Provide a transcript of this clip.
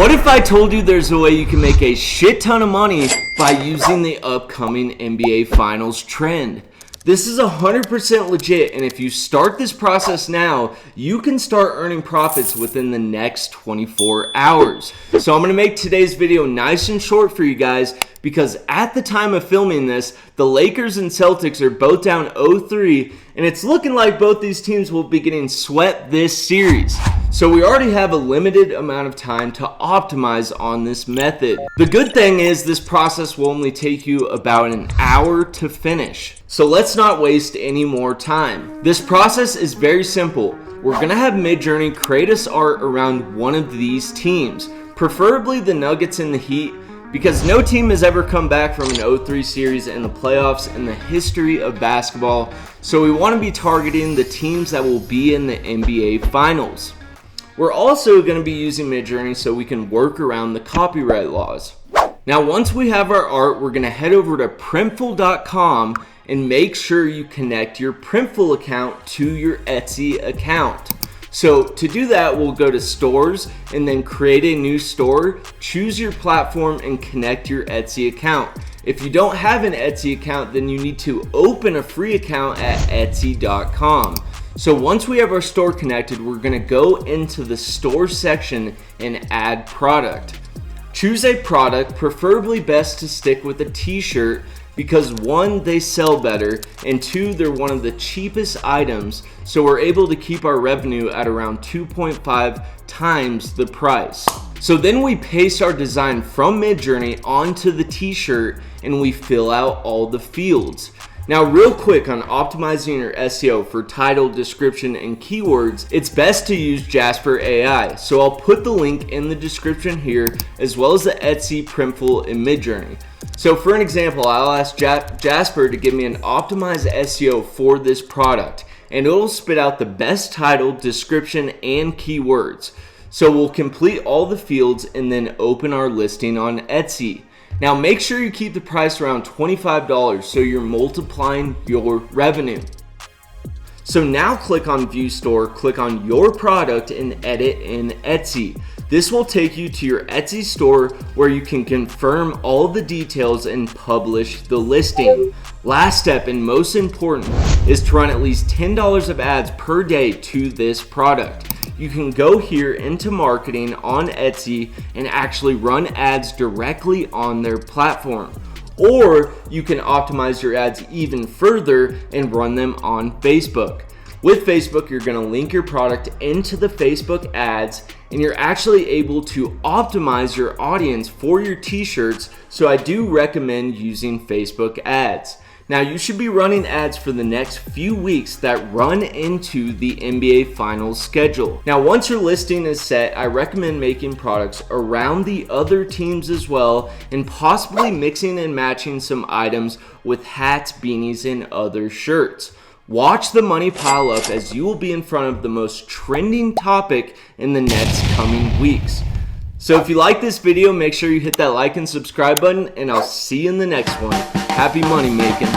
What if I told you there's a way you can make a shit ton of money by using the upcoming NBA Finals trend? This is 100% legit, and if you start this process now, you can start earning profits within the next 24 hours. So I'm going to make today's video nice and short for you guys, because at the time of filming this, the Lakers and Celtics are both down 0-3, and it's looking like both these teams will be getting swept this series. So we already have a limited amount of time to optimize on this method. The good thing is this process will only take you about an hour to finish. So let's not waste any more time. This process is very simple. We're gonna have Midjourney create us art around one of these teams, preferably the Nuggets and the Heat, because no team has ever come back from an 0-3 series in the playoffs in the history of basketball. So we wanna be targeting the teams that will be in the NBA Finals. We're also going to be using Midjourney so we can work around the copyright laws. Now, once we have our art, we're going to head over to Printful.com and make sure you connect your Printful account to your Etsy account. So to do that, we'll go to Stores and then create a new store, choose your platform, and connect your Etsy account. If you don't have an Etsy account, then you need to open a free account at Etsy.com. So once we have our store connected, we're going to go into the store section and add product. Choose a product, preferably best to stick with a t-shirt, because one, they sell better, and two, they're one of the cheapest items, so we're able to keep our revenue at around 2.5 times the price. So then we paste our design from Midjourney onto the t-shirt and we fill out all the fields. Now, real quick on optimizing your SEO for title, description, and keywords, it's best to use Jasper AI. So I'll put the link in the description here, as well as the Etsy, Printful, and Midjourney. So for an example, I'll ask Jasper to give me an optimized SEO for this product, and it'll spit out the best title, description, and keywords. So we'll complete all the fields and then open our listing on Etsy. Now make sure you keep the price around $25 so you're multiplying your revenue. So now click on View Store, click on your product, and edit in Etsy. This will take you to your Etsy store where you can confirm all the details and publish the listing. Last step and most important is to run at least $10 of ads per day to this product. You can go here into marketing on Etsy and actually run ads directly on their platform. Or you can optimize your ads even further and run them on Facebook. With Facebook, you're going to link your product into the Facebook ads, and you're actually able to optimize your audience for your t-shirts, so I do recommend using Facebook ads. Now, you should be running ads for the next few weeks that run into the NBA Finals schedule. Now, once your listing is set, I recommend making products around the other teams as well, and possibly mixing and matching some items with hats, beanies, and other shirts. Watch the money pile up, as you will be in front of the most trending topic in the next coming weeks. So if you like this video, make sure you hit that like and subscribe button, and I'll see you in the next one. Happy money making.